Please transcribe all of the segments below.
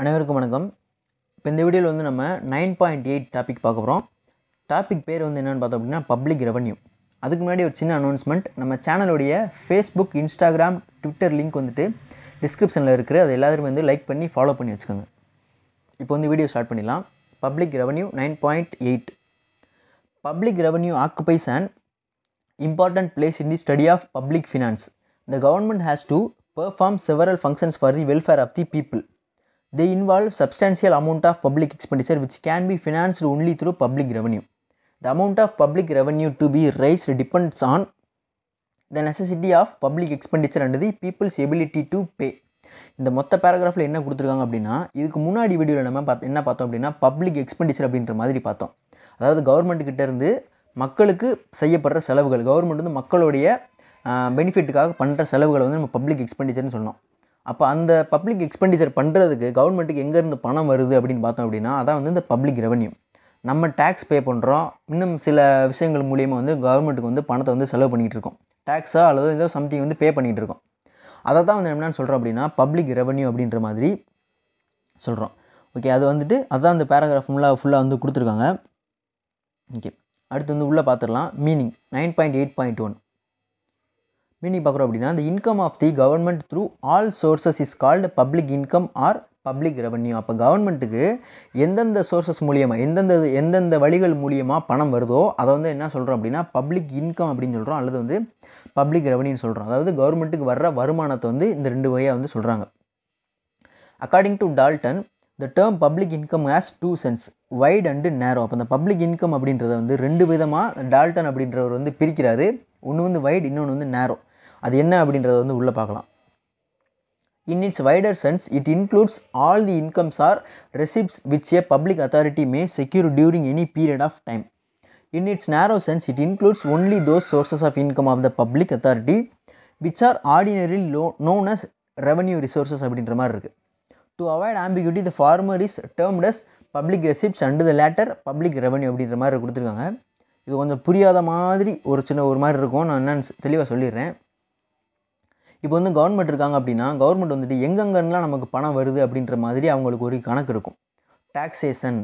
அனைவருக்கும் வணக்கம். இப்போ இந்த வீடியோவில் வந்து நம்ம 9.8 டாபிக் பார்க்க போகிறோம். டாபிக் பேர் வந்து என்னென்னு பார்த்தோம் அப்படின்னா பப்ளிக் ரெவன்யூ. அதுக்கு முன்னாடி ஒரு சின்ன அனௌன்ஸ்மெண்ட். நம்ம சேனலுடைய ஃபேஸ்புக், இன்ஸ்டாகிராம், ட்விட்டர் லிங்க் வந்துட்டு டிஸ்கிரிப்ஷனில் இருக்குது. அது எல்லாருமே வந்து லைக் பண்ணி ஃபாலோ பண்ணி வச்சுக்கோங்க. இப்போ வந்து வீடியோ ஸ்டார்ட் பண்ணிடலாம். Public revenue 9.8. Public revenue occupies an important place in the study of public finance. The government has to perform several functions for the welfare of the people. They involve substantial amount of public expenditure which can be financed only through public revenue. The amount of public revenue to be raised depends on the necessity of public expenditure and the people's ability to pay. இந்த மொத்த பேராகிராஃபில் என்ன கொடுத்துருக்காங்க அப்படின்னா, இதுக்கு முன்னாடி வீடியோவில் நம்ம என்ன பார்த்தோம் அப்படின்னா பப்ளிக் எக்ஸ்பெண்டிச்சர் அப்படின்ற மாதிரி பார்த்தோம். அதாவது கவர்மெண்ட்டுக்கிட்ட இருந்து மக்களுக்கு செய்யப்படுற செலவுகள், கவர்மெண்ட் வந்து மக்களுடைய பெனிஃபிட்டுக்காக பண்ணுற செலவுகளை வந்து நம்ம பப்ளிக் எக்ஸ்பெண்டிச்சர்னு சொன்னோம். அப்போ அந்த பப்ளிக் எக்ஸ்பெண்டிச்சர் பண்ணுறதுக்கு கவர்மெண்ட்டுக்கு எங்கேருந்து பணம் வருது அப்படின்னு பார்த்தோம் அப்படின்னா, அதான் வந்து இந்த பப்ளிக் ரெவன்யூ. நம்ம டேக்ஸ் பே பண்ணுறோம், இன்னும் சில விஷயங்கள் மூலியமாக வந்து கவர்மெண்ட்டுக்கு வந்து பணத்தை வந்து செலவு பண்ணிக்கிட்டு இருக்கோம். டேக்ஸாக அல்லது ஏதோ சம்திங் வந்து பே பண்ணிகிட்டு இருக்கோம். அதை தான் வந்து என்னென்னு சொல்கிறோம் அப்படின்னா பப்ளிக் ரெவன்யூ அப்படின்ற மாதிரி சொல்கிறோம். ஓகே, அது வந்துட்டு அதுதான் அந்த பேராகிராஃப் ஃபுல்லாக வந்து கொடுத்துருக்காங்க. ஓகே, அடுத்து வந்து உள்ளே பார்த்துடலாம். மீனிங் 9.8.1 மீனிங் பார்க்குறோம் அப்படின்னா, the income of the government through all sources is called public income or public revenue. அப்போ கவர்மெண்ட்டுக்கு எந்தெந்த சோர்சஸ் மூலியமாக எந்தெந்த வழிகள் மூலியமாக பணம் வருதோ அதை வந்து என்ன சொல்கிறோம் அப்படின்னா பப்ளிக் இன்கம் அப்படின்னு சொல்கிறோம், அல்லது வந்து பப்ளிக் ரெவன்யூன்னு சொல்கிறோம். அதாவது கவர்மெண்ட்டுக்கு வர்ற வருமானத்தை வந்து இந்த ரெண்டு வகையாக வந்து சொல்கிறாங்க. According to Dalton, the term public income has two sense, wide and narrow. அப்போ இந்த பப்ளிக் இன்கம் அப்படின்றத வந்து ரெண்டு விதமாக டால்டன் அப்படின்றவர் வந்து பிரிக்கிறாரு. ஒன்று வந்து வைட், இன்னொன்று வந்து நேரோ. அது என்ன அப்படின்றத வந்து உள்ளே பார்க்கலாம். In its wider sense, it includes all the incomes or receipts which a public authority may secure during any period of time. In its narrow sense, it includes only those sources of income of the public authority which are ordinarily known as revenue resources அப்படின்ற மாதிரி இருக்குது. To avoid ambiguity, the former is termed as public receipts and the latter public revenue அப்படின்ற மாதிரி கொடுத்துருக்காங்க. இது கொஞ்சம் புரியாத மாதிரி ஒரு மாதிரி இருக்கும். நான் என்னன்னு தெளிவாக சொல்லிடுறேன். இப்போ வந்து கவர்மெண்ட் இருக்காங்க அப்படின்னா, கவர்மெண்ட் வந்துட்டு எங்கெங்கெல்லாம் நமக்கு பணம் வருது அப்படின்ற மாதிரி அவங்களுக்கு ஒரு கணக்கு இருக்கும். டாக்ஸேஷன்,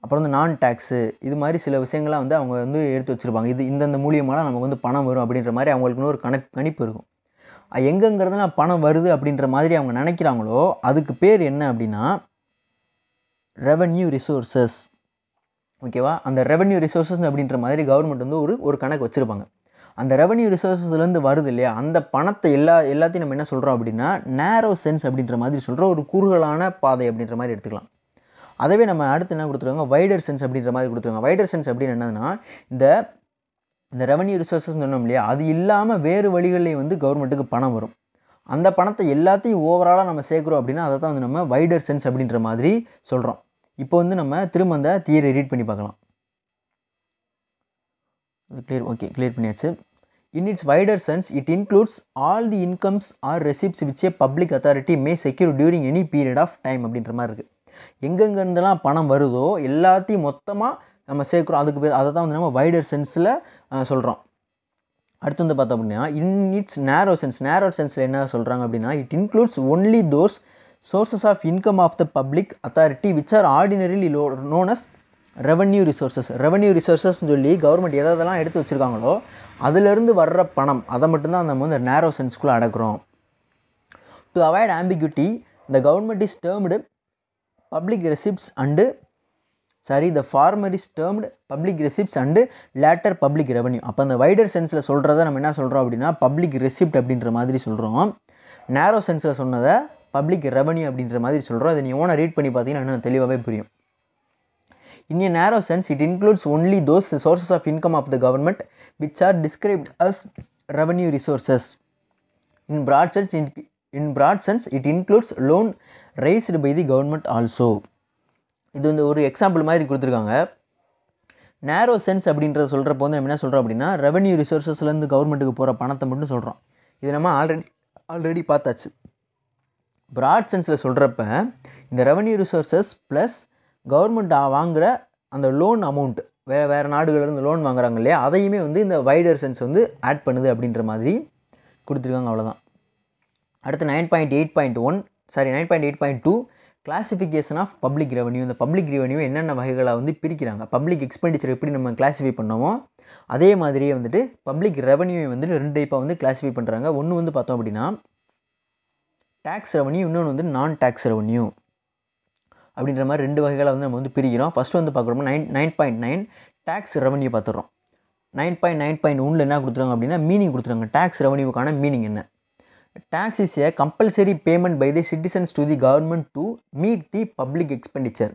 அப்புறம் வந்து நான் டேக்ஸு, இது மாதிரி சில விஷயங்கள்லாம் வந்து அவங்க வந்து எடுத்து வச்சுருப்பாங்க. இது இந்தந்த மூலியமாக நமக்கு வந்து பணம் வரும் அப்படின்ற மாதிரி அவங்களுக்குன்னு ஒரு கணிப்பு இருக்கும். எங்கெங்கிறதுலாம் பணம் வருது அப்படின்ற மாதிரி அவங்க நினைக்கிறாங்களோ அதுக்கு பேர் என்ன அப்படின்னா ரெவன்யூ ரிசோர்ஸஸ். ஓகேவா? அந்த ரெவன்யூ ரிசோர்ஸஸ் அப்படின்ற மாதிரி கவர்மெண்ட் வந்து ஒரு கணக்கு வச்சுருப்பாங்க. அந்த ரெவன்யூ ரிசோர்ஸஸ்லேருந்து வருது இல்லையா, அந்த பணத்தை எல்லாத்தையும் நம்ம என்ன சொல்கிறோம் அப்படின்னா நேரோ சென்ஸ் அப்படின்ற மாதிரி சொல்கிறோம். ஒரு குறுகலான பாதை அப்படின்ற மாதிரி எடுத்துக்கலாம். அதவே நம்ம அடுத்து என்ன கொடுத்துருவாங்க, வைடர் சென்ஸ் அப்படின்ற மாதிரி கொடுத்துருவாங்க. வைடர் சென்ஸ் அப்படின்னு என்னன்னா, இந்த ரெவன்யூ ரிசோர்ஸஸ் சொன்னோம் இல்லையா, அது இல்லாமல் வேறு வழிகளில் வந்து கவர்மெண்ட்டுக்கு பணம் வரும். அந்த பணத்தை எல்லாத்தையும் ஓவராலாக நம்ம சேர்க்குறோம் அப்படின்னா அதை தான் வந்து நம்ம வைடர் சென்ஸ் அப்படின்ற மாதிரி சொல்கிறோம். இப்போ வந்து நம்ம திரும்ப அந்த தியரி ரீட் பண்ணி பார்க்கலாம். கிளியர் பண்ணியாச்சு. In its wider sense, it includes all the incomes or receipts which a public authority may secure during any period of time அப்படின்ற மாதிரி இருக்குது. எங்கெங்கேருந்தெல்லாம் பணம் வருதோ எல்லாத்தையும் மொத்தமாக நம்ம சேர்க்குறோம். அதை தான் வந்து நம்ம வைடர் சென்ஸில் சொல்கிறோம். அடுத்து வந்து பார்த்தோம் அப்படின்னா in its narrow சென்ஸில் என்ன சொல்கிறாங்க அப்படின்னா, it includes only those sources of income of the public authority which are ordinarily known as revenue ரிசோர்ஸஸ்ன்னு சொல்லி கவர்மெண்ட் எதெல்லாம் எடுத்து வச்சுருக்காங்களோ அதிலிருந்து வர்ற பணம் அதை மட்டும்தான் நம்ம வந்து நேரோ சென்ஸ்குள்ளே அடக்கிறோம். To avoid ambiguity, the government is termed public receipts and the former is termed public receipts and later public revenue. அப்போ அந்த வைடர் சென்ஸில் சொல்கிறத நம்ம என்ன சொல்கிறோம் அப்படின்னா பப்ளிக் ரெசிப்ட் அப்படின்ற மாதிரி சொல்கிறோம். நேரோ சென்ஸில் சொன்னதை பப்ளிக் ரெவன்யூ அப்படின்ற மாதிரி சொல்கிறோம். அதை நீங்கள் ஓனாக ரீட் பண்ணி பார்த்தீங்கன்னா இன்னும் தெளிவாகவே புரியும். In a narrow sense, it includes only those sources of income of the government which are described as revenue resources. In broad sense, it includes loan raised by the government also. இது வந்து ஒரு example மாதிரி கொடுத்துருக்காங்க. நேரோ sense அப்படின்றத சொல்கிறப்போ வந்து நம்ம என்ன சொல்கிறோம் அப்படின்னா ரெவன்யூ ரிசோர்ஸஸ்லேருந்து கவர்மெண்ட்டுக்கு போகிற பணத்தை மட்டும் சொல்கிறோம். இது நம்ம ஆல்ரெடி பார்த்தாச்சு. ப்ராட் சென்ஸில் சொல்கிறப்ப இந்த ரெவன்யூ ரிசோர்ஸஸ் ப்ளஸ் கவர்மெண்ட் வாங்குகிற அந்த லோன் அமௌண்ட், வேறு நாடுகளிலிருந்து லோன் வாங்குறாங்க இல்லையா, அதையுமே வந்து இந்த வைடர் சென்ஸ் வந்து ஆட் பண்ணுது அப்படின்ற மாதிரி கொடுத்துருக்காங்க. அவ்வளோதான். அடுத்து 9.8.2 கிளாசிஃபிகேஷன் ஆஃப் பப்ளிக் ரெவன்யூ. இந்த பப்ளிக் ரெவன்யூ என்னென்ன வகைகளை வந்து பிரிக்கிறாங்க, பப்ளிக் எக்ஸ்பெண்டிச்சர் எப்படி நம்ம கிளாஸிஃபை பண்ணோமோ அதே மாதிரியே வந்துட்டு பப்ளிக் ரெவன்யூவை வந்துட்டு 2 டைப்பாக வந்து கிளாஸிஃபை பண்ணுறாங்க. ஒன்று வந்து பார்த்தோம் அப்படின்னா டேக்ஸ் ரெவன்யூ, இன்னொன்று வந்து நான் டேக்ஸ் ரெவன்யூ அப்படின்ற மாதிரி 2 வகைகளை வந்து நம்ம வந்து பிரிக்கிறோம். ஃபஸ்ட்டு வந்து பார்க்குறோம்னா 9.9 டேக்ஸ் ரெவன்யூ பார்த்துடுறோம். 9.9.1 என்ன கொடுத்துருக்காங்க அப்படின்னா மீனிங் கொடுத்துருக்காங்க. டேக்ஸ் ரெவன்யூக்கான மீனிங் என்ன? Tax is a compulsory payment by the citizens to the government to meet the public expenditure.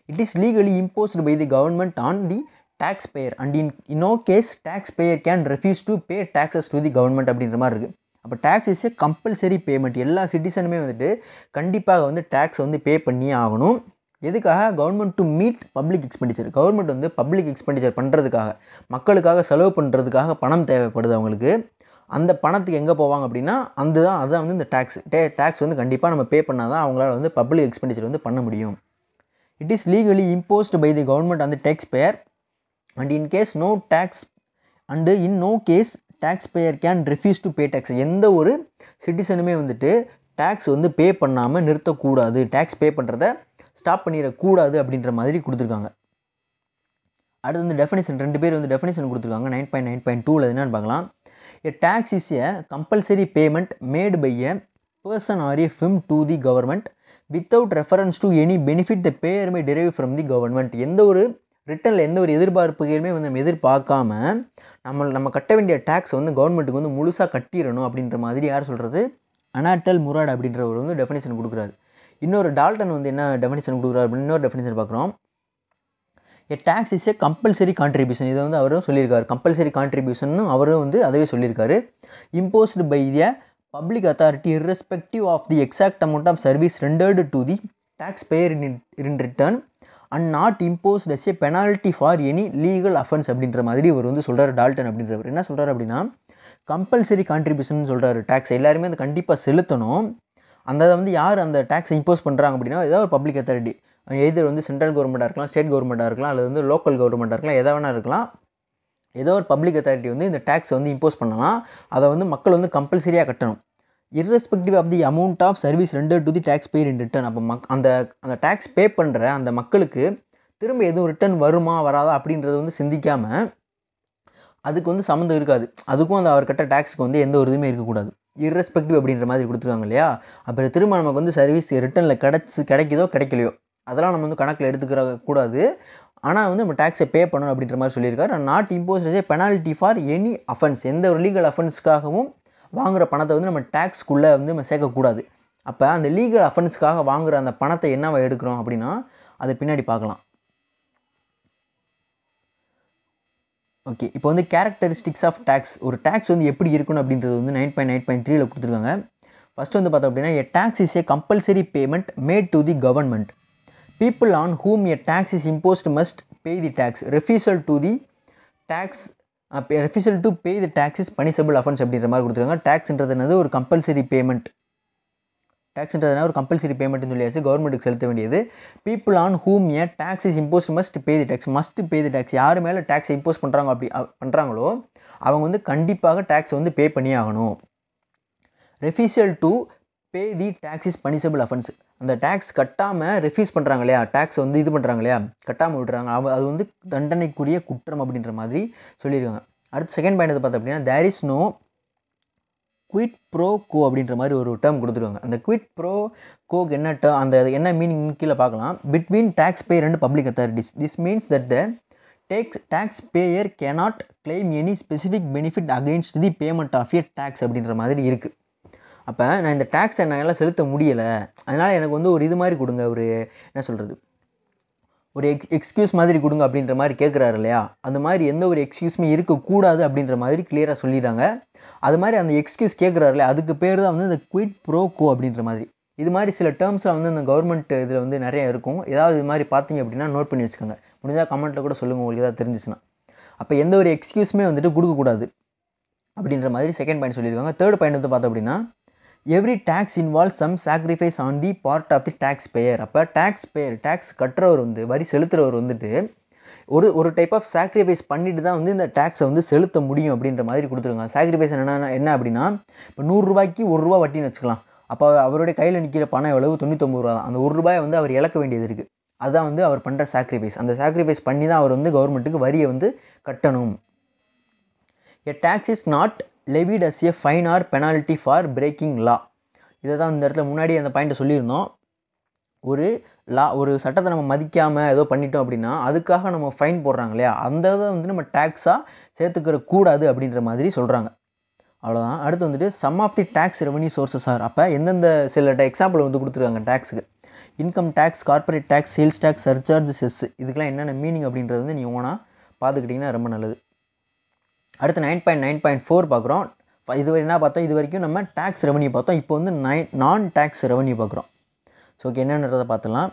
It is legally imposed by the government on the tax payer and in no case tax payer can refuse to pay taxes to the government அப்படின்ற மாதிரி இருக்குது. அப்போ tax is a compulsory payment. எல்லா சிட்டிசனுமே வந்துட்டு கண்டிப்பாக வந்து tax வந்து பே பண்ணியே ஆகணும். எதுக்காக? Government to meet public expenditure. Government வந்து பப்ளிக் எக்ஸ்பெண்டிச்சர் பண்ணுறதுக்காக, மக்களுக்காக செலவு பண்ணுறதுக்காக பணம் தேவைப்படுது அவங்களுக்கு. அந்த பணத்துக்கு எங்கே போவாங்க அப்படின்னா அதுதான் வந்து இந்த டேக்ஸ் வந்து கண்டிப்பாக நம்ம பே பண்ணால் தான் அவங்களால வந்து பப்ளிக் எக்ஸ்பெண்டிச்சர் வந்து பண்ண முடியும். It is legally imposed by the government on the tax payer and in case no tax and in no case tax payer can refuse to pay tax. எந்த ஒரு சிட்டிசனுமே வந்துட்டு டேக்ஸ் வந்து பே பண்ணாமல் நிறுத்தக்கூடாது, டேக்ஸ் பே பண்ணுறத stop பண்ணிடக்கூடாது அப்படின்ற மாதிரி கொடுத்துருக்காங்க. அடுத்து வந்து டெஃபினிஷன், 2 பேர் வந்து டெஃபினிஷன் கொடுத்துருக்காங்க. 9.9.2ல் என்னென்னு பார்க்கலாம். A tax is a compulsory payment made by a person or a firm to the government without reference to any benefit the payer may derive from the government. எந்த ஒரு ரிட்டனில் எந்த ஒரு எதிர்பார்ப்புகளுமே வந்து நம்ம எதிர்பார்க்காம நம்ம கட்ட வேண்டிய டேக்ஸ் வந்து கவர்மெண்ட்டுக்கு வந்து முழுசாக கட்டிடணும் அப்படின்ற மாதிரி யார் சொல்கிறது? அனாட்டல் முராட் அப்படின்றவர் வந்து டெஃபினிஷன் கொடுக்குறாரு. இன்னொரு டால்டன் வந்து என்ன டெஃபினிஷன் கொடுக்குறாரு அப்படின்னு இன்னொரு டெஃபினிஷன் பார்க்குறோம். A tax is a compulsory contribution. இதை வந்து அவரும் சொல்லியிருக்காரு. கம்பல்சரி கான்ட்ரிபியூஷன் அவரும் வந்து அதவே சொல்லியிருக்காரு. Imposed by the public authority irrespective of the exact amount of service rendered to the tax payer in return and not imposed as a penalty for any legal offence அப்படின்ற மாதிரி இவர் வந்து சொல்கிறார். Dalton அப்படின்றவர் என்ன சொல்கிறார் அப்படின்னா கம்பல்சரி கான்ட்ரிபியூஷன் சொல்கிறாரு. டேக்ஸ் எல்லாருமே அது கண்டிப்பாக செலுத்தணும். அந்த வந்து யார் அந்த டேக்ஸை இம்போஸ் பண்ணுறாங்க அப்படின்னா ஏதாவது ஒரு பப்ளிக் அத்தாரிட்டி, எதிர் வந்து சென்ட்ரல் கவர்மெண்ட்டாக இருக்கலாம், ஸ்டேட் கவர்மெண்ட்டாக இருக்கலாம், அல்லது வந்து லோக்கல் கவர்மெண்ட்டாக இருக்கலாம், எதை வேணா இருக்கலாம். ஏதோ ஒரு பப்ளிக் அத்தாரிட்டி வந்து இந்த டேக்ஸை வந்து இம்போஸ் பண்ணலாம். அதை வந்து மக்கள் வந்து கம்பல்சரியாக கட்டணும். irrespective of the amount of service rendered to the tax payer in return. அப்போ அந்த டேக்ஸ் பே பண்ணுற அந்த மக்களுக்கு திரும்ப எதுவும் ரிட்டர்ன் வருமா வராதா அப்படின்றத வந்து சிந்திக்காமல் அதுக்கு வந்து சம்மந்தம் இருக்காது. அதுக்கும் அந்த அவர் கட்ட டேக்ஸுக்கு வந்து எந்த ஒரு இதுவுமே இருக்கக்கூடாது. irrespective அப்படின்ற மாதிரி கொடுத்துருக்காங்க இல்லையா? அப்புறம் திரும்ப நமக்கு வந்து சர்வீஸ் ரிட்டனில் கிடைக்குதோ கிடைக்கலையோ அதெல்லாம் நம்ம வந்து கணக்கில் எடுத்துக்கிற கூடாது. ஆனால் வந்து நம்ம டேக்ஸை பே பண்ணணும் அப்படின்ற மாதிரி சொல்லியிருக்காரு. Not impose as a penalty for any offence. எந்த ஒரு லீகல் அஃபென்ஸ்க்காகவும் வாங்குகிற பணத்தை வந்து நம்ம டேக்ஸ்க்குள்ளே வந்து நம்ம சேர்க்கக்கூடாது. அப்போ அந்த லீகல் அஃபென்ஸ்க்காக வாங்குகிற அந்த பணத்தை என்னவா எடுக்கிறோம் அப்படின்னா அதை பின்னாடி பார்க்கலாம். ஓகே, இப்போ வந்து கேரக்டரிஸ்டிக்ஸ் ஆஃப் டேக்ஸ், ஒரு டேக்ஸ் வந்து எப்படி இருக்கணும் அப்படின்றது வந்து 9.9.3ல் கொடுத்துருக்காங்க. ஃபஸ்ட்டு வந்து பார்த்தோம் அப்படின்னா a tax is a compulsory payment made to the government. People on whom a tax is imposed must pay the tax. Refusal to pay the tax is punishable offense அப்படின்ற மாதிரி கொடுத்துருக்காங்க. டேக்ஸ்ன்றது ஒரு கம்பல்சரி பேமெண்ட். டேக்ஸ்ன்றதுனா ஒரு compulsory பேமெண்ட்னு சொல்லியாச்சு, கவர்மெண்ட்டுக்கு செலுத்த வேண்டியது. People on whom a tax is impose must pay the tax. Must pay the tax. யார் மேலே டேக்ஸ் இம்போஸ் பண்ணுறாங்களோ அவங்க வந்து கண்டிப்பாக டேக்ஸ் வந்து பே பண்ணி ஆகணும். Refusal to pay the tax is punishable offence. அந்த டேக்ஸ் கட்டாமல் ரெஃப்யூஸ் பண்ணுறாங்க இல்லையா, டேக்ஸ் வந்து இது பண்ணுறாங்க இல்லையா, கட்டாமல் விட்டுறாங்க, அது வந்து தண்டனைக்குரிய குற்றம் அப்படின்ற மாதிரி சொல்லியிருக்காங்க. அடுத்து செகண்ட் பாயிண்ட் எது பார்த்தோம் அப்படின்னா there is no quid pro quo அப்படின்ற மாதிரி ஒரு டேர்ம் கொடுத்துருவாங்க. அந்த குவிட் ப்ரோ கோக்கு என்ன டேர்ம், அந்த என்ன மீனிங் கீழே பார்க்கலாம். Between tax payer and public authorities. This means that the tax payer cannot claim any specific benefit against the payment of a tax அப்படின்ற மாதிரி இருக்குது. அப்போ நான் இந்த டேக்ஸ் என்னால் செலுத்த முடியலை, அதனால் எனக்கு வந்து ஒரு இது மாதிரி கொடுங்க, ஒரு என்ன சொல்கிறது, ஒரு எக்ஸ்கியூஸ் மாதிரி கொடுங்க அப்படின்ற மாதிரி கேட்குறாரு இல்லையா. அந்த மாதிரி எந்த ஒரு எக்ஸ்கியூஸுமே இருக்கக்கூடாது அப்படின்ற மாதிரி கிளியராக சொல்லிடுறாங்க. அது மாதிரி அந்த எக்ஸ்கியூஸ் கேட்குறாரு இல்லையா, அதுக்கு பேர் தான் வந்து இந்த குவிட் ப்ரோ கோ அப்படின்ற மாதிரி. இது மாதிரி சில டேர்ம்ஸில் வந்து இந்த கவர்மெண்ட் இதில் வந்து நிறைய இருக்கும். ஏதாவது இது மாதிரி பார்த்தீங்க அப்படின்னா நோட் பண்ணி வச்சுக்கோங்க. முடிஞ்சால் கமெண்ட்டில் கூட சொல்லுங்கள் உங்களுக்கு ஏதாவது தெரிஞ்சிச்சுன்னா. அப்போ எந்த ஒரு எக்ஸ்கியூஸுமே வந்துட்டு கொடுக்கக்கூடாது அப்படின்ற மாதிரி செகண்ட் பாயிண்ட் சொல்லியிருக்காங்க. தேர்ட் பாயிண்ட் வந்து பார்த்தோம் அப்படின்னா every tax involve some sacrifice on the part of the tax payer. அப்போ டேக்ஸ் கட்டுறவர் வந்து வரி செலுத்துறவர் வந்துட்டு ஒரு டைப் ஆஃப் சாக்ரிஃபைஸ் பண்ணிட்டு தான் வந்து இந்த டேக்ஸை வந்து செலுத்த முடியும் அப்படின்ற மாதிரி கொடுத்துருக்காங்க. சாக்ரிஃபைஸ் என்ன அப்படின்னா இப்போ 100 ரூபாய்க்கு 1 ரூபா வட்டின்னு வச்சுக்கலாம். அப்போ அவருடைய கையில் நிற்கிற பணம் எவ்வளவு 99 ரூபா தான். அந்த ஒரு ரூபாயை வந்து அவர் இழக்க வேண்டியது இருக்குது. அதுதான் வந்து அவர் பண்ணுற சாக்ரிஃபைஸ். அந்த சாக்ரிஃபைஸ் பண்ணி தான் அவர் வந்து கவர்மெண்ட்டுக்கு வரியை வந்து கட்டணும். A tax is not levied as a fine or penalty for breaking law. இதை தான் இந்த இடத்துல முன்னாடி அந்த பாயிண்ட்டை சொல்லியிருந்தோம். ஒரு சட்டத்தை நம்ம மதிக்காமல் ஏதோ பண்ணிட்டோம் அப்படின்னா அதுக்காக நம்ம ஃபைன் போடுறாங்க இல்லையா, அந்த இதை வந்து நம்ம டேக்ஸாக சேர்த்துக்கிற கூடாது அப்படின்ற மாதிரி சொல்கிறாங்க. அவ்வளோதான். அடுத்து வந்துட்டு some of the tax revenue sources are. அப்போ எந்தெந்த சில எக்ஸாம்பிள் வந்து கொடுத்துருக்காங்க டேக்ஸுக்கு. Income tax, corporate tax, sales tax, surcharge, cess. இதுக்கெல்லாம் என்னென்ன மீனிங் அப்படின்றது வந்து நீங்கள் ஓனாக பார்த்துக்கிட்டிங்கன்னா ரொம்ப நல்லது. அடுத்து 9.9.4 பார்க்குறோம். இது என்ன பார்த்தோம், இது வரைக்கும் நம்ம டேக்ஸ் ரெவன்யூ பார்த்தோம். இப்போ வந்து நான் டேக்ஸ் ரெவன்யூ பார்க்குறோம். ஸோ ஓகே, என்னன்றதை பார்த்துலாம்.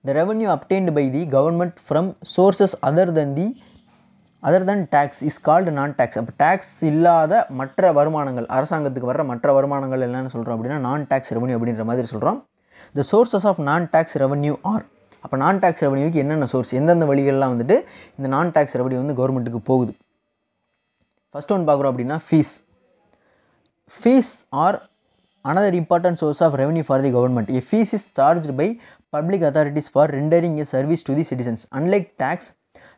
The revenue obtained by the government from sources other than tax is called non tax. அப்போ டேக்ஸ் இல்லாத மற்ற வருமானங்கள், அரசாங்கத்துக்கு வர்ற மற்ற வருமானங்கள் என்னென்னு சொல்கிறோம் அப்படின்னா நான் டேக்ஸ் ரெவன்யூ அப்படின்ற மாதிரி சொல்கிறோம். த sources of non tax revenue R. அப்போ நான் டேக்ஸ் ரெவன்யூக்கு என்னென்ன சோர்ஸ், எந்தெந்த வழிகள்லாம் வந்துட்டு இந்த நான் டேக்ஸ் ரெவன்யூ வந்து கவர்மெண்ட்டுக்கு போகுது. ஃபஸ்ட் ஒன் பார்க்குறோம் அப்படின்னா fees are another important source of revenue for the government. A fees is charged by public authorities for rendering a service to the citizens. Unlike tax,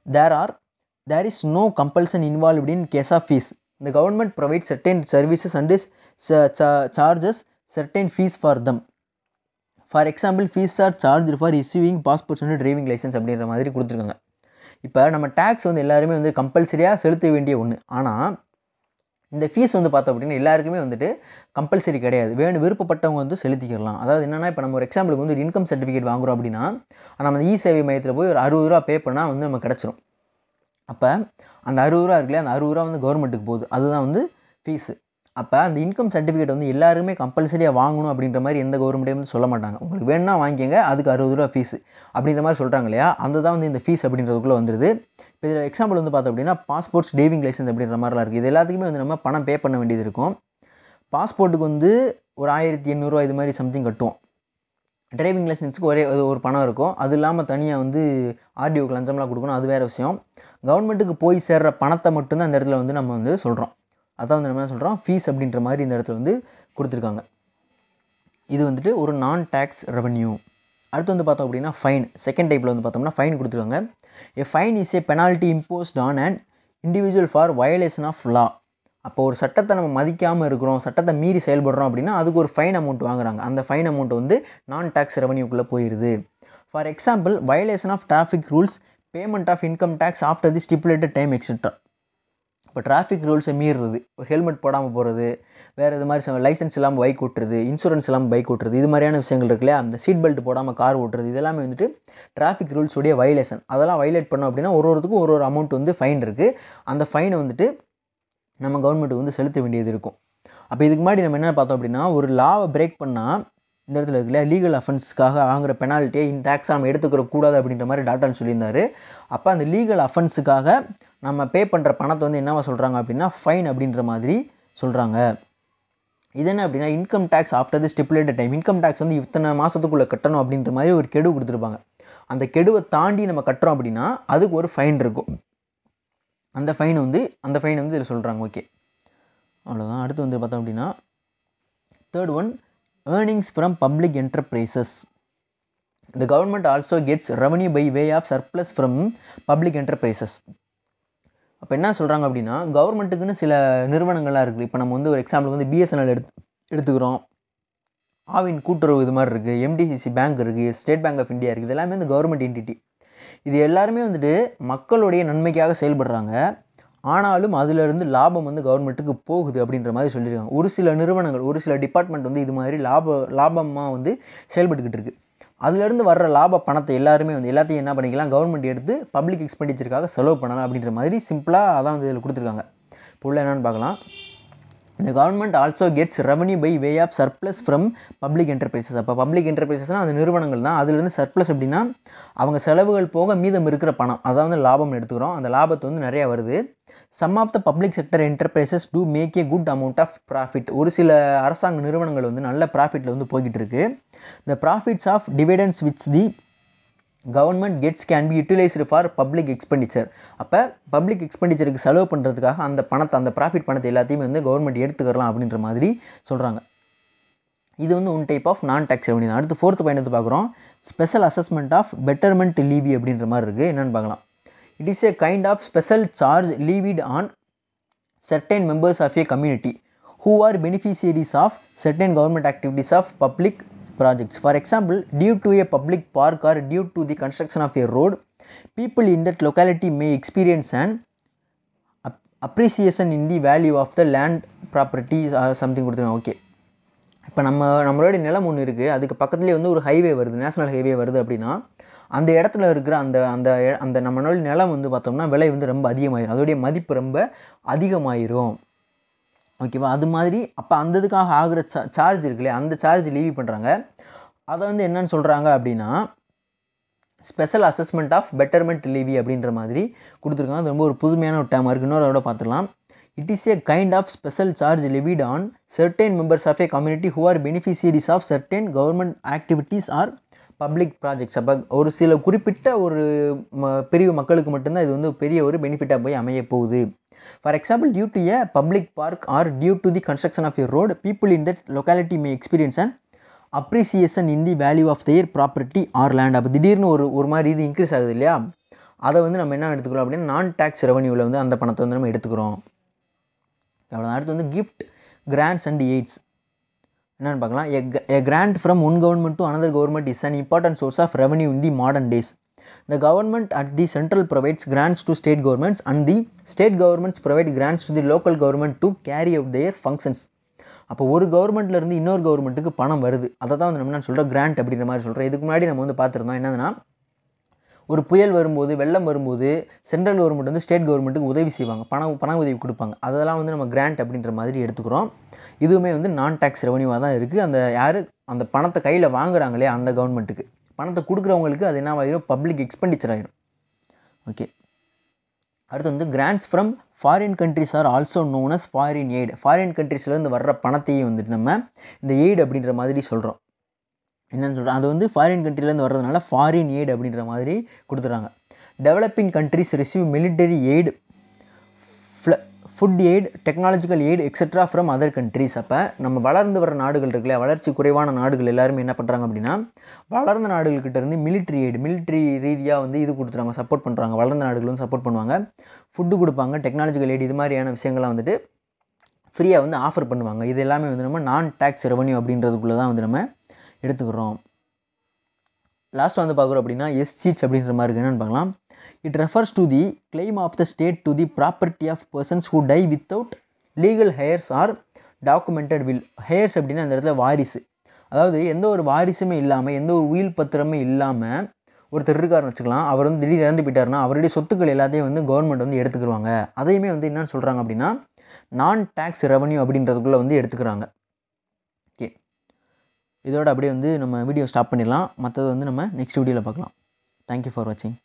there is no compulsion involved in case of fees. The government provides certain services and charges certain fees for them. For example, fees are charged for issuing passports and driving license அப்படின்ற மாதிரி கொடுத்துருக்காங்க. இப்போ நம்ம tax வந்து எல்லாருமே வந்து கம்பல்சரியாக செலுத்த வேண்டிய ஒன்று. ஆனால் இந்த ஃபீஸ் வந்து பார்த்தோம் அப்படின்னா எல்லாருக்குமே வந்துட்டு கம்பல்சரி கிடையாது. விருப்பப்பட்டவங்க வந்து செலுத்திக்கலாம். அதாவது என்னென்னா, இப்போ நம்ம ஒரு எக்ஸாம்பிளுக்கு வந்து ஒரு இன்கம் சர்டிஃபிகேட் வாங்குகிறோம் அப்படின்னா நம்ம இ சேவை மையத்தில் போய் ஒரு 60 ரூபா பே பண்ணால் வந்து நமக்கு கிடச்சிரும். அப்போ அந்த 60 ரூபா இருக்குல்லையா, அந்த 60 ரூபா வந்து கவர்மெண்ட்டுக்கு போகுது. அதுதான் வந்து ஃபீஸு. அப்போ அந்த இன்கம் சர்டிஃபிகேட் வந்து எல்லாருமே கம்பல்சரியாக வாங்கணும் அப்படின்ற மாதிரி எந்த கவர்மெண்ட்டே வந்து சொல்ல மாட்டாங்க. உங்களுக்கு வேணும்னா வாங்கிக்கங்க, அதுக்கு 60 ரூபா ஃபீஸு அப்படின்ற மாதிரி சொல்கிறாங்க இல்லையா, அந்த தான் வந்து இந்த ஃபீஸ் அப்படின்றதுக்குள்ளே வந்துடுது. இப்போ இதில் எக்ஸாம்பிள் வந்து பார்த்தோம் அப்படின்னா பாஸ்போர்ட்ஸ், டிரைவிங் லைசன்ஸ் அப்படின்ற மாதிரிலாம் இருக்குது. இது எல்லாத்துக்குமே வந்து நம்ம பணம் பே பண்ண வேண்டியது இருக்கும். பாஸ்போர்ட்டுக்கு வந்து ஒரு 1800 ரூபா இது மாதிரி சம்திங் கட்டுவோம். டிரைவிங் லைசன்ஸுக்கு ஒரு பணம் இருக்கும். அது இல்லாமல் தனியாக வந்து ஆர்டிஓக்கு லஞ்சம்லாம் கொடுக்கணும், அது வேறு விஷயம். கவர்மெண்ட்டுக்கு போய் சேர்கிற பணத்தை மட்டும்தான் இந்த இடத்துல வந்து நம்ம வந்து சொல்கிறோம். அதான் வந்து நம்ம என்ன சொல்கிறோம், ஃபீஸ் அப்படின்ற மாதிரி இந்த இடத்துல வந்து கொடுத்துருக்காங்க. இது வந்துட்டு ஒரு நான் டேக்ஸ் ரெவன்யூ. அடுத்து வந்து பார்த்தோம் அப்படின்னா ஃபைன். செகண்ட் டைப்பில் வந்து பார்த்தோம்னா ஃபைன் கொடுத்துருக்காங்க. A fine is a penalty imposed on an individual for violation of law. அப்போ ஒரு சட்டத்தை நம்ம மதிக்காமல் இருக்கிறோம், சட்டத்தை மீறி செயல்படுறோம் அப்படின்னா அதுக்கு ஒரு ஃபைன் அமௌண்ட் வாங்குறாங்க. அந்த ஃபைன் அமௌண்ட் வந்து நான் டேக்ஸ் ரெவன்யூக்குள்ளே போயிடுது. For example, violation of traffic rules, payment of income tax after the stipulated time etcetera. இப்போ டிராஃபிக் ரூல்ஸை மீறுறது, ஒரு ஹெல்மெட் போடாமல் போகிறது, வேறு இது மாதிரி லைசன்ஸ் இல்லாமல் பைக் ஓட்டுறது, இன்சூரன்ஸ் இல்லாமல் பைக் ஓட்டுறது, இது மாதிரியான விஷயங்கள் இருக்கு இல்லையா, அந்த சீட் பெல்ட் போடாமல் கார் ஓட்டுறது, இதெல்லாமே வந்துட்டு டிராஃபிக் ரூல்ஸுடைய வயலேஷன். அதெல்லாம் வயலேட் பண்ணோம் அப்படின்னா ஒருத்தருக்கும் ஒரு அமௌண்ட் வந்து ஃபைன் இருக்குது. அந்த ஃபைனை வந்துட்டு நம்ம கவர்மெண்ட்டுக்கு வந்து செலுத்த வேண்டியது இருக்கும். அப்போ இதுக்கு முன்னாடி நம்ம என்ன பார்த்தோம் அப்படின்னா, ஒரு லாவை பிரேக் பண்ணால் இந்த இடத்துல இருக்குல்ல, லீகல் அஃபென்ஸ்க்காக வாங்குகிற பெனால்ட்டியை இந்த டேக்ஸை நம்ம எடுத்துக்கிற கூடாது அப்படின்ற மாதிரி டாட்டான்னு சொல்லியிருந்தார். அப்போ அந்த லீகல் அஃபென்ஸுக்காக நம்ம பே பண்ணுற பணத்தை வந்து என்னவா சொல்கிறாங்க அப்படின்னா ஃபைன் அப்படின்ற மாதிரி சொல்கிறாங்க. இது என்ன அப்படின்னா, income tax after the stipulated time. Income tax வந்து இத்தனை மாதத்துக்குள்ளே கட்டணும் அப்படின்ற மாதிரி ஒரு கெடு கொடுத்துருப்பாங்க. அந்த கெடுவை தாண்டி நம்ம கட்டுறோம் அப்படின்னா அதுக்கு ஒரு ஃபைன் இருக்கும். அந்த ஃபைன் வந்து இதில் சொல்கிறாங்க. ஓகே, அவ்வளோதான். அடுத்து வந்து பார்த்தோம் அப்படின்னா third one, earnings from public enterprises. The government also gets revenue by way of surplus from public enterprises. அப்போ என்ன சொல்கிறாங்க அப்படின்னா, கவர்மெண்ட்டுக்குன்னு சில நிறுவனங்கள்லாம் இருக்குது. இப்போ நம்ம வந்து ஒரு எக்ஸாம்பிளுக்கு வந்து பிஎஸ்என்எல் எடுத்துக்கிறோம், ஆவின் கூட்டுறவு இது மாதிரி இருக்குது, எம்டிசிசி பேங்க் இருக்குது, ஸ்டேட் பேங்க் ஆஃப் இந்தியா இருக்குது. இதெல்லாமே வந்து கவர்மெண்ட் என்டிட்டி. இது எல்லாருமே வந்துட்டு மக்களுடைய நன்மைக்காக செயல்படுறாங்க. ஆனாலும் அதிலிருந்து லாபம் வந்து கவர்மெண்ட்டுக்கு போகுது அப்படின்ற மாதிரி சொல்லியிருக்காங்க. ஒரு சில நிறுவனங்கள், ஒரு சில டிபார்ட்மெண்ட் வந்து இது மாதிரி லாபமாக வந்து செயல்பட்டுக்கிட்டு இருக்குது. அதுலேருந்து வர்ற லாப பணத்தை எல்லாத்தையும் என்ன பண்ணிக்கலாம், கவர்மெண்ட் எடுத்து பப்ளிக் எக்ஸ்பெண்டிச்சருக்காக செலவு பண்ணலாம் அப்படின்ற மாதிரி சிம்பிளாக அதான் வந்து இதில் கொடுத்துருக்காங்க. இப்போ உள்ள என்னென்னு பார்க்கலாம். இந்த government also gets revenue by way of surplus from public enterprises. அப்போ பப்ளிக் என்டர்பிரைசஸ்னால் அந்த நிறுவனங்கள் தான். அதுலேருந்து சர்ப்ளஸ் அப்படின்னா அவங்க செலவுகள் போக மீதம் இருக்கிற பணம், அதாவது லாபம் எடுத்துக்கிறோம். அந்த லாபத்தை வந்து நிறையா வருது. Some of the public sector enterprises do make a good amount of profit. ஒரு சில அரசாங்க நிறுவனங்கள் வந்து நல்ல ப்ராஃபிட்டில் வந்து போய்கிட்டு இருக்கு. The profits of dividends which the government gets can be utilised for public expenditure. அப்போ பப்ளிக் எக்ஸ்பெண்டிச்சருக்கு செலவு பண்ணுறதுக்காக அந்த ப்ராஃபிட் பணத்தை எல்லாத்தையுமே வந்து கவர்மெண்ட் எடுத்துக்கலாம் அப்படின்ற மாதிரி சொல்கிறாங்க. இது வந்து one type of non tax revenue தான். அடுத்து 4th பாயிண்ட் வந்து பார்க்குறோம். Special assessment of betterment levy அப்படின்ற மாதிரி இருக்குது. என்னென்னு பார்க்கலாம். It is a kind of special charge levied on certain members of a community who are beneficiaries of certain government activities of public projects. For example, due to a public park or due to the construction of a road, people in that locality may experience an appreciation in the value of the land property or something கொடுத்துருங்க. Okay, இப்போ நம்மளோட நிலம் ஒன்று இருக்குது, அதுக்கு பக்கத்துலேயே வந்து ஒரு ஹைவே வருது, நேஷனல் ஹைவே வருது அப்படின்னா அந்த இடத்துல இருக்கிற அந்த அந்த அந்த நம்மளோட நிலம் வந்து பார்த்தோம்னா விலை வந்து ரொம்ப அதிகமாகிடும், அதோடைய மதிப்பு ரொம்ப அதிகமாகிடும். ஓகேவா? அது மாதிரி அப்போ அந்த இதுக்காக ஆகிற சார்ஜ் இருக்குல்லையே, அந்த சார்ஜ் லீவி பண்ணுறாங்க. அதை வந்து என்னன்னு சொல்கிறாங்க அப்படின்னா special assessment of betterment levy அப்படின்ற மாதிரி கொடுத்துருக்காங்க. அது ரொம்ப ஒரு புதுமையான ஒரு டேமாக இருக்குது. இன்னொரு அதோட பார்த்துக்கலாம். It is a kind of special charge levied on certain members of a community who are beneficiaries of certain government activities or public projects. அப்போ ஒரு சில குறிப்பிட்ட ஒரு பிரிவு மக்களுக்கு மட்டும்தான் இது வந்து பெரிய ஒரு பெனிஃபிட்டாக போய் அமைய போகுது. For example, due to a public park or due to the construction of a road, people in that locality may experience and appreciation in the value of their property or land. அப்போ திடீர்னு ஒரு மாதிரி இது increase ஆகுது இல்லையா, அதை வந்து நம்ம என்ன எடுத்துக்கிறோம் அப்படின்னா நான் டேக்ஸ் ரெவன்யூவில் வந்து அந்த பணத்தை வந்து நம்ம எடுத்துக்கிறோம். அவ்வளோதான். அடுத்து வந்து கிஃப்ட், கிராண்ட்ஸ் அண்ட் எய்ட்ஸ் என்னென்னு பார்க்கலாம். A grant from one government to another government is an important source of revenue in the modern days. The government at the central provides grants to state governments and the state governments provide grants to the local government to carry out their functions. அப்போ ஒரு கவர்மெண்ட்லேருந்து இன்னொரு கவர்மெண்ட்டுக்கு பணம் வருது, அதை தான் வந்து நம்ம என்ன சொல்கிறோம், கிராண்ட் அப்படின்ற மாதிரி சொல்கிறோம். இதுக்கு முன்னாடி நம்ம வந்து பார்த்துருந்தோம் என்னதுன்னா, ஒரு புயல் வரும்போது, வெள்ளம் வரும்போது சென்ட்ரல் கவர்மெண்ட் வந்து ஸ்டேட் கவர்மெண்ட்டுக்கு உதவி செய்வாங்க, பண உதவி கொடுப்பாங்க. அதெல்லாம் வந்து நம்ம கிராண்ட் அப்படின்ற மாதிரி எடுத்துக்கிறோம். இதுவுமே வந்து நான் டேக்ஸ் ரெவன்யூவாக தான் இருக்குது. அந்த யார் அந்த பணத்தை கையில் வாங்குறாங்களே அந்த கவர்மெண்ட்டுக்கு, பணத்தை கொடுக்குறவங்களுக்கு அது என்ன ஆகிடும், பப்ளிக் எக்ஸ்பெண்டிச்சர் ஆகிடும். ஓகே, அடுத்து வந்து grants from foreign countries are also known as foreign aid. Foreign கண்ட்ரிஸ்லேருந்து வர்ற பணத்தையும் வந்துட்டு நம்ம இந்த எய்டு அப்படின்ற மாதிரி சொல்கிறோம். என்னென்னு சொல்கிறோம், அது வந்து ஃபாரின் கண்ட்ரிலேருந்து வர்றதுனால ஃபாரின் எய்டு அப்படின்ற மாதிரி கொடுத்துட்றாங்க. Developing countries receive military aid, food aid, technological aid etcetera from other countries. அப்போ நம்ம வளர்ந்து வர நாடுகள் இருக்குல்லையா, வளர்ச்சி குறைவான நாடுகள் எல்லாருமே என்ன பண்ணுறாங்க அப்படின்னா வளர்ந்த நாடுகள்கிட்ட இருந்து மிலிட்ரி எய்டு, மிலிட்ரி ரீதியாக வந்து இது கொடுத்துறாங்க, சப்போர்ட் பண்ணுறாங்க. வளர்ந்த நாடுகள் வந்து சப்போர்ட் பண்ணுவாங்க, ஃபுட்டு கொடுப்பாங்க, டெக்னாலஜிக்கல் எய்டு, இது மாதிரியான விஷயங்கள்லாம் வந்துட்டு ஃப்ரீயாக வந்து ஆஃபர் பண்ணுவாங்க. இது எல்லாமே வந்து நம்ம நான் டேக்ஸ் ரெவன்யூ அப்படின்றதுக்குள்ளே தான் வந்து நம்ம எடுத்துக்கிறோம். லாஸ்ட் வந்து பார்க்குறோம் அப்படின்னா எஸ்சீட்ஸ் அப்படின்ற மாதிரி இருக்குது. என்னென்னு பார்க்கலாம். It refers to the claim of the state to the property of persons who die without legal heirs or documented will. Heirs அப்படின்னா அந்த இடத்துல வாரிசு, அதாவது எந்த ஒரு வாரிசுமே இல்லாமல், எந்த ஒரு உயில் பத்திரமே இல்லாமல் ஒருத்தர் இருக்காருன்னு வச்சுக்கலாம். அவர் வந்து திடீர்னு இறந்து போயிட்டாருன்னா அவருடைய சொத்துக்கள் எல்லாத்தையும் வந்து கவர்மெண்ட் வந்து எடுத்துக்கிடுவாங்க. அதையுமே வந்து என்னென்னு சொல்கிறாங்க அப்படின்னா நான் டேக்ஸ் ரெவன்யூ அப்படின்றதுக்குள்ளே வந்து எடுத்துக்கிறாங்க. ஓகே, இதோட அப்படியே வந்து நம்ம வீடியோ ஸ்டாப் பண்ணிடலாம். மற்றது வந்து நம்ம நெக்ஸ்ட் வீடியோவில் பார்க்கலாம். தேங்க்யூ ஃபார் வாட்சிங்.